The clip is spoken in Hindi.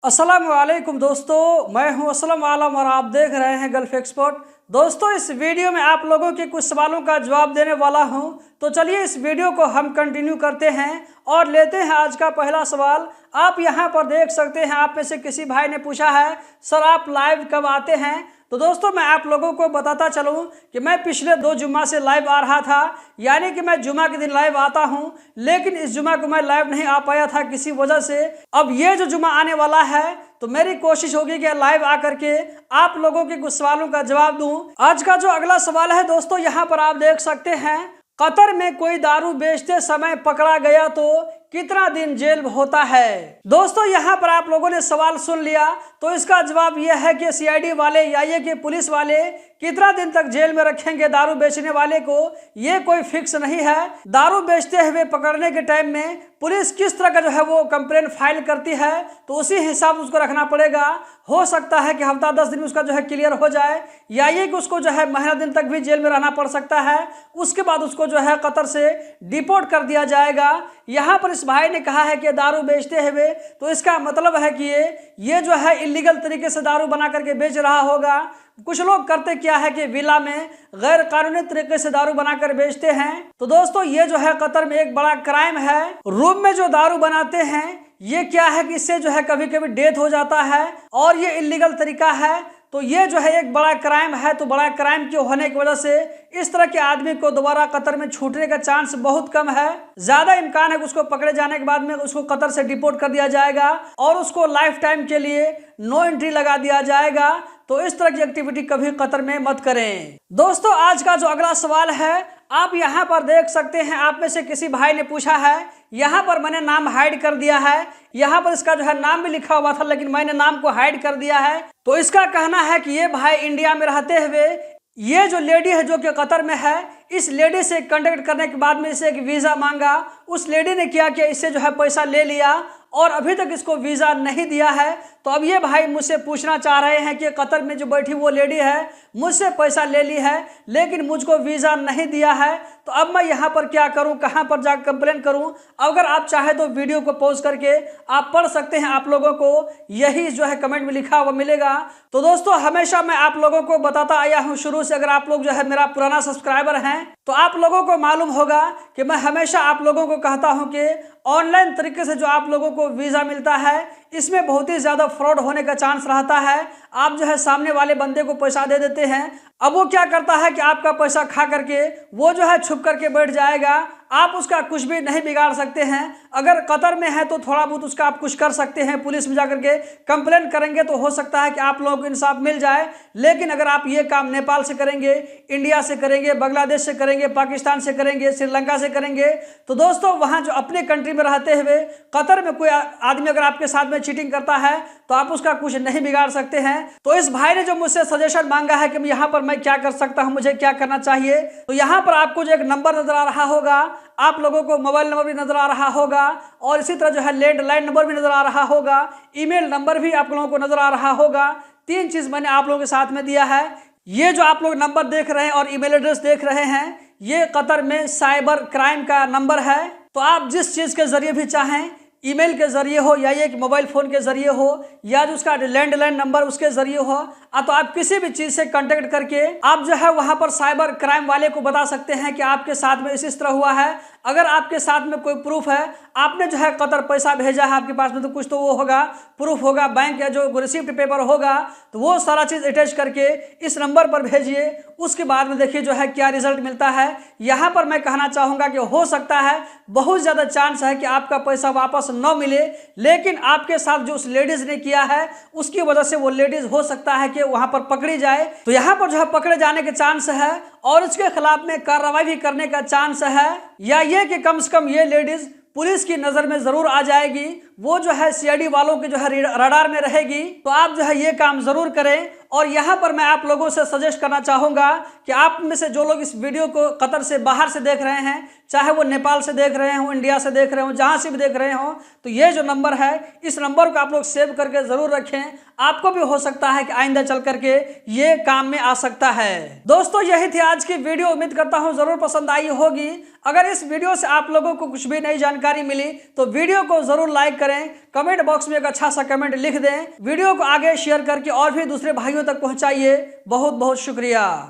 अस्सलाम वालेकुम दोस्तों, मैं हूं असलम आलम और आप देख रहे हैं गल्फ एक्सपर्ट। दोस्तों, इस वीडियो में आप लोगों के कुछ सवालों का जवाब देने वाला हूं, तो चलिए इस वीडियो को हम कंटिन्यू करते हैं और लेते हैं आज का पहला सवाल। आप यहां पर देख सकते हैं, आप में से किसी भाई ने पूछा है सर आप लाइव कब आते हैं। तो दोस्तों, मैं आप लोगों को बताता चलूं कि मैं पिछले 2 जुम्मा से लाइव आ रहा था, यानी कि मैं जुम्मा के दिन लाइव आता हूं, लेकिन इस जुम्मा को मैं लाइव नहीं आ पाया था किसी वजह से। अब ये जो जुम्मा आने वाला है तो मेरी कोशिश होगी कि लाइव आकर के आप लोगों के कुछ सवालों का जवाब दूं। आज का जो अगला सवाल है दोस्तों, यहाँ पर आप देख सकते हैं, कतर में कोई दारू बेचते समय पकड़ा गया तो कितना दिन जेल होता है। दोस्तों, यहाँ पर आप लोगों ने सवाल सुन लिया, तो इसका जवाब यह है कि सीआईडी वाले या ये कि पुलिस वाले कितना दिन तक जेल में रखेंगे दारू बेचने वाले को, ये कोई फिक्स नहीं है। दारू बेचते हुए पकड़ने के टाइम में पुलिस किस तरह का जो है वो कंप्लेन फाइल करती है, तो उसी हिसाब से उसको रखना पड़ेगा। हो सकता है कि हफ्ता 10 दिन में उसका जो है क्लियर हो जाए, या ये कि उसको जो है महीना दिन तक भी जेल में रहना पड़ सकता है। उसके बाद उसको जो है कतर से डिपोर्ट कर दिया जाएगा। यहाँ पर इस भाई ने कहा है कि दारू बेचते हुए, तो इसका मतलब है कि ये जो है इलीगल तरीके से दारू बना करके बेच रहा होगा। कुछ लोग करते क्या है कि विला में गैर कानूनी तरीके से दारू बनाकर बेचते हैं। तो दोस्तों, ये जो है कतर में एक बड़ा क्राइम है। रूम में जो दारू बनाते हैं, ये क्या है कि इससे जो है कभी कभी डेथ हो जाता है और ये इलीगल तरीका है। तो ये जो है एक बड़ा क्राइम है। तो बड़ा क्राइम के होने की वजह से इस तरह के आदमी को दोबारा कतर में छूटने का चांस बहुत कम है। ज्यादा इम्कान है कि उसको पकड़े जाने के बाद में उसको कतर से डिपोर्ट कर दिया जाएगा और उसको लाइफ टाइम के लिए नो एंट्री लगा दिया जाएगा। तो इस तरह की एक्टिविटी कभी कतर में मत करें। दोस्तों, आज का जो अगला सवाल है, आप यहाँ पर देख सकते हैं, आप में से किसी भाई ने पूछा है, यहाँ पर मैंने नाम हाइड कर दिया है। यहाँ पर इसका जो है नाम भी लिखा हुआ था, लेकिन मैंने नाम को हाइड कर दिया है। तो इसका कहना है कि ये भाई इंडिया में रहते हुए ये जो लेडी है जो कि कतर में है, इस लेडी से कांटेक्ट करने के बाद में इसे एक वीज़ा मांगा। उस लेडी ने क्या किया, इससे जो है पैसा ले लिया और अभी तक इसको वीज़ा नहीं दिया है। तो अब ये भाई मुझसे पूछना चाह रहे हैं कि कतर में जो बैठी वो लेडी है, मुझसे पैसा ले ली है लेकिन मुझको वीज़ा नहीं दिया है। तो अब मैं यहाँ पर क्या करूँ, कहाँ पर जाकर कंप्लेन करूँ? अगर आप चाहे तो वीडियो को पॉज करके आप पढ़ सकते हैं, आप लोगों को यही जो है कमेंट में लिखा हुआ मिलेगा। तो दोस्तों, हमेशा मैं आप लोगों को बताता आया हूँ शुरू से, अगर आप लोग जो है मेरा पुराना सब्सक्राइबर हैं तो आप लोगों को मालूम होगा कि मैं हमेशा आप लोगों को कहता हूं कि ऑनलाइन तरीके से जो आप लोगों को वीज़ा मिलता है, इसमें बहुत ही ज़्यादा फ्रॉड होने का चांस रहता है। आप जो है सामने वाले बंदे को पैसा दे देते हैं, अब वो क्या करता है कि आपका पैसा खा करके वो जो है छुप करके बैठ जाएगा। आप उसका कुछ भी नहीं बिगाड़ सकते हैं। अगर कतर में है तो थोड़ा बहुत उसका आप कुछ कर सकते हैं, पुलिस में जाकर के कंप्लेन करेंगे तो हो सकता है कि आप लोगों को इंसाफ मिल जाए। लेकिन अगर आप ये काम नेपाल से करेंगे, इंडिया से करेंगे, बांग्लादेश से करेंगे, पाकिस्तान से करेंगे, श्रीलंका से करेंगे, तो दोस्तों वहाँ जो अपने कंट्री में रहते हुए कतर में कोई आदमी अगर आपके साथ में चीटिंग करता है तो आप उसका कुछ नहीं बिगाड़ सकते हैं। तो इस भाई ने जो मुझसे सजेशन मांगा है कि यहाँ पर मैं क्या कर सकता हूँ, मुझे क्या करना चाहिए, तो यहाँ पर आपको जो एक नंबर नजर आ रहा होगा, आप लोगों को मोबाइल नंबर भी नजर आ रहा होगा और इसी तरह जो है लैंडलाइन नंबर भी नजर आ रहा होगा, ईमेल नंबर भी आप लोगों को नजर आ रहा होगा। 3 चीज मैंने आप लोगों के साथ में दिया है। ये जो आप लोग नंबर देख रहे हैं और ईमेल एड्रेस देख रहे हैं, ये कतर में साइबर क्राइम का नंबर है। तो आप जिस चीज के जरिए भी चाहें, ईमेल के जरिए हो या ये मोबाइल फोन के जरिए हो या जो उसका लैंडलाइन नंबर उसके जरिए हो, तो आप किसी भी चीज से कांटेक्ट करके आप जो है वहां पर साइबर क्राइम वाले को बता सकते हैं कि आपके साथ में इस तरह हुआ है। अगर आपके साथ में कोई प्रूफ है, आपने जो है कतर पैसा भेजा है आपके पास में, तो कुछ तो वो होगा, प्रूफ होगा, बैंक या जो रिसिप्ट पेपर होगा, तो वो सारा चीज अटैच करके इस नंबर पर भेजिए। उसके बाद में देखिए जो है क्या रिजल्ट मिलता है। यहाँ पर मैं कहना चाहूँगा कि हो सकता है, बहुत ज़्यादा चांस है कि आपका पैसा वापस न मिले, लेकिन आपके साथ जो उस लेडीज ने किया है उसकी वजह से वो लेडीज हो सकता है कि वहां पर पकड़ी जाए। तो यहाँ पर जो है पकड़े जाने के चांस है और उसके खिलाफ में कार्रवाई भी करने का चांस है, या ये कि कम से कम ये लेडीज पुलिस की नजर में जरूर आ जाएगी, वो जो है सीआईडी वालों के जो है रडार में रहेगी। तो आप जो है ये काम जरूर करें और यहाँ पर मैं आप लोगों से सजेस्ट करना चाहूँगा कि आप में से जो लोग इस वीडियो को कतर से बाहर से देख रहे हैं, चाहे वो नेपाल से देख रहे हों, इंडिया से देख रहे हों, जहाँ से भी देख रहे हों, तो ये जो नंबर है इस नंबर को आप लोग सेव करके ज़रूर रखें। आपको भी हो सकता है कि आइंदा चल करके ये काम में आ सकता है। दोस्तों यही थी आज की वीडियो, उम्मीद करता हूँ ज़रूर पसंद आई होगी। अगर इस वीडियो से आप लोगों को कुछ भी नई जानकारी मिली तो वीडियो को ज़रूर लाइक करें, कमेंट बॉक्स में एक अच्छा सा कमेंट लिख दें, वीडियो को आगे शेयर करके और भी दूसरे भाइयों तक पहुँचाइए। बहुत बहुत शुक्रिया।